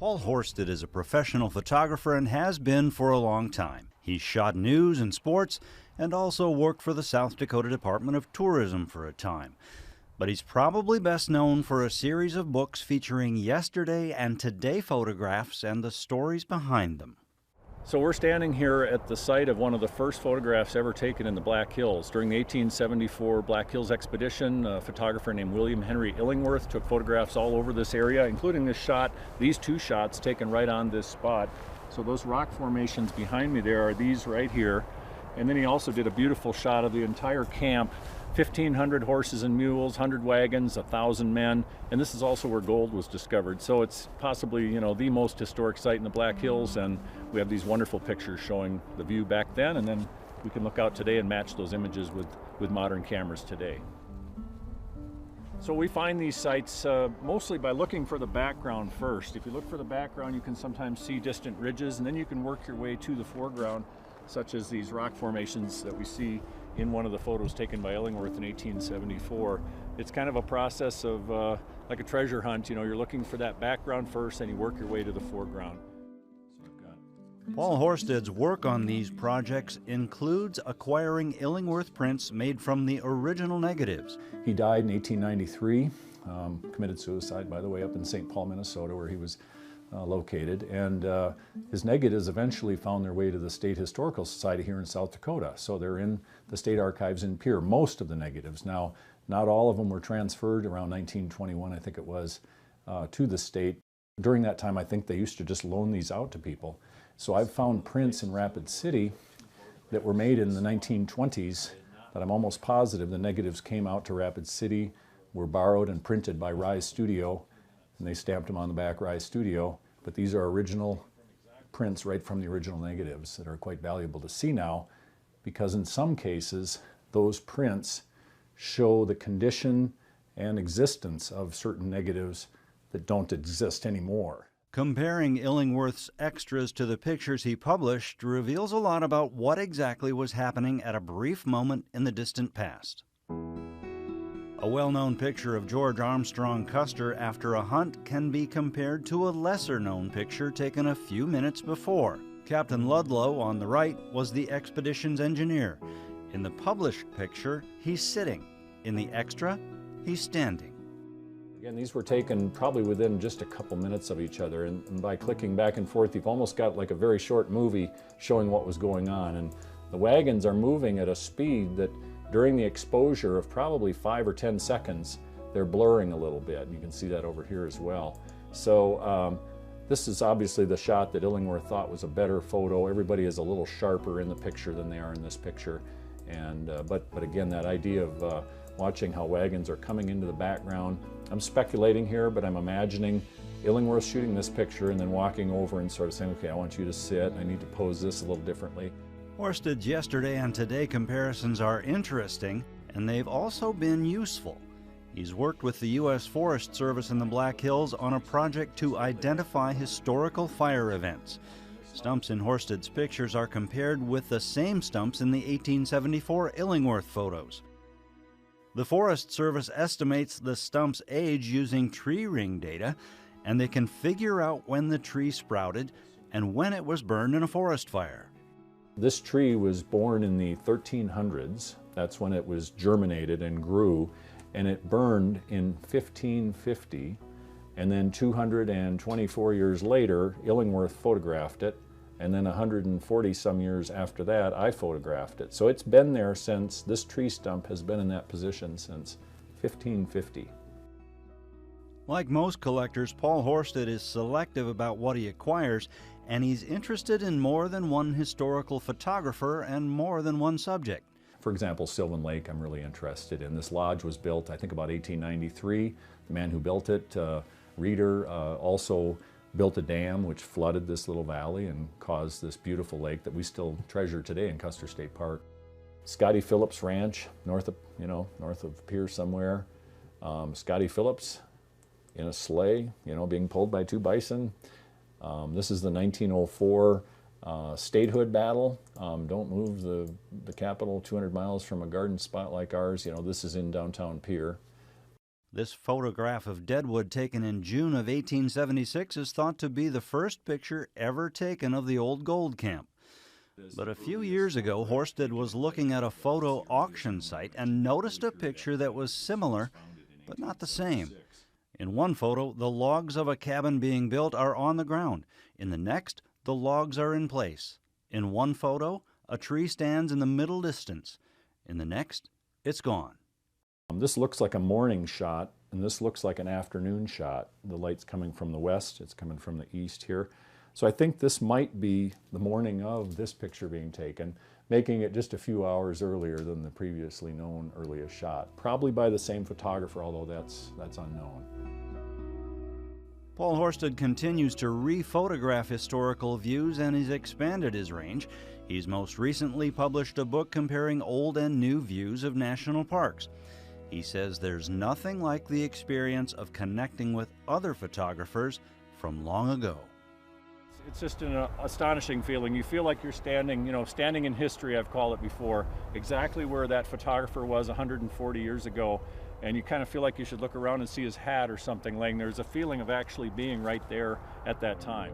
Paul Horsted is a professional photographer and has been for a long time. He's shot news and sports and also worked for the South Dakota Department of Tourism for a time. But he's probably best known for a series of books featuring yesterday and today photographs and the stories behind them. So we're standing here at the site of one of the first photographs ever taken in the Black Hills. During the 1874 Black Hills expedition, a photographer named William Henry Illingworth took photographs all over this area, including this shot, these two shots taken right on this spot. So those rock formations behind me there are these right here. And then he also did a beautiful shot of the entire camp, 1,500 horses and mules, 100 wagons, 1,000 men, and this is also where gold was discovered. So it's possibly, the most historic site in the Black Hills, and we have these wonderful pictures showing the view back then, and then we can look out today and match those images with modern cameras today. So we find these sites mostly by looking for the background first. If you look for the background, you can sometimes see distant ridges, and then you can work your way to the foreground, such as these rock formations that we see in one of the photos taken by Illingworth in 1874. It's kind of a process of like a treasure hunt. You're looking for that background first, and you work your way to the foreground. Paul Horsted's work on these projects includes acquiring Illingworth prints made from the original negatives. He died in 1893, committed suicide, by the way, up in St. Paul, Minnesota, where he was located, and his negatives eventually found their way to the State Historical Society here in South Dakota. So they're in the state archives in Pierre, most of the negatives. Now, not all of them were transferred around 1921, I think it was, to the state. During that time, I think they used to just loan these out to people. So I've found prints in Rapid City that were made in the 1920s that I'm almost positive the negatives came out to Rapid City, were borrowed and printed by Rise Studio, and they stamped them on the back, Rise Studio. But these are original prints right from the original negatives that are quite valuable to see now, because in some cases those prints show the condition and existence of certain negatives that don't exist anymore. Comparing Illingworth's extras to the pictures he published reveals a lot about what exactly was happening at a brief moment in the distant past. A well-known picture of George Armstrong Custer after a hunt can be compared to a lesser-known picture taken a few minutes before. Captain Ludlow, on the right, was the expedition's engineer. In the published picture, he's sitting. In the extra, he's standing. Again, these were taken probably within just a couple minutes of each other, and by clicking back and forth, you've almost got like a very short movie showing what was going on. And the wagons are moving at a speed that during the exposure of probably 5 or 10 seconds, they're blurring a little bit. You can see that over here as well. So this is obviously the shot that Illingworth thought was a better photo. Everybody is a little sharper in the picture than they are in this picture. And but again, that idea of watching how wagons are coming into the background. I'm speculating here, but I'm imagining Illingworth shooting this picture and then walking over and sort of saying, okay, I want you to sit, I need to pose this a little differently. Horsted's yesterday and today comparisons are interesting, and they've also been useful. He's worked with the U.S. Forest Service in the Black Hills on a project to identify historical fire events. Stumps in Horsted's pictures are compared with the same stumps in the 1874 Illingworth photos. The Forest Service estimates the stump's age using tree ring data, and they can figure out when the tree sprouted and when it was burned in a forest fire. This tree was born in the 1300s. That's when it was germinated and grew, and it burned in 1550, and then 224 years later, Illingworth photographed it, and then 140 some years after that, I photographed it. So it's been there since, this tree stump has been in that position since 1550. Like most collectors, Paul Horsted is selective about what he acquires, and he's interested in more than one historical photographer and more than one subject. For example, Sylvan Lake I'm really interested in. This lodge was built, I think, about 1893. The man who built it, Reeder, also built a dam which flooded this little valley and caused this beautiful lake that we still treasure today in Custer State Park. Scotty Phillips Ranch, north of Pierre somewhere. Scotty Phillips in a sleigh, being pulled by 2 bison. This is the 1904 statehood battle. Don't move the capital 200 miles from a garden spot like ours. This is in downtown Pierre. This photograph of Deadwood taken in June of 1876 is thought to be the first picture ever taken of the old gold camp. But a few years ago, Horsted was looking at a photo auction site and noticed a picture that was similar, but not the same. In one photo, the logs of a cabin being built are on the ground. In the next, the logs are in place. In one photo, a tree stands in the middle distance. In the next, it's gone. This looks like a morning shot, and this looks like an afternoon shot. The light's coming from the west, it's coming from the east here. So I think this might be the morning of this picture being taken, making it just a few hours earlier than the previously known earliest shot. Probably by the same photographer, although that's unknown. Paul Horsted continues to re-photograph historical views, and he's expanded his range. He's most recently published a book comparing old and new views of national parks. He says there's nothing like the experience of connecting with other photographers from long ago. It's just an astonishing feeling. You feel like you're standing, standing in history, I've called it before, exactly where that photographer was 140 years ago. And you kind of feel like you should look around and see his hat or something laying there. There's a feeling of actually being right there at that time.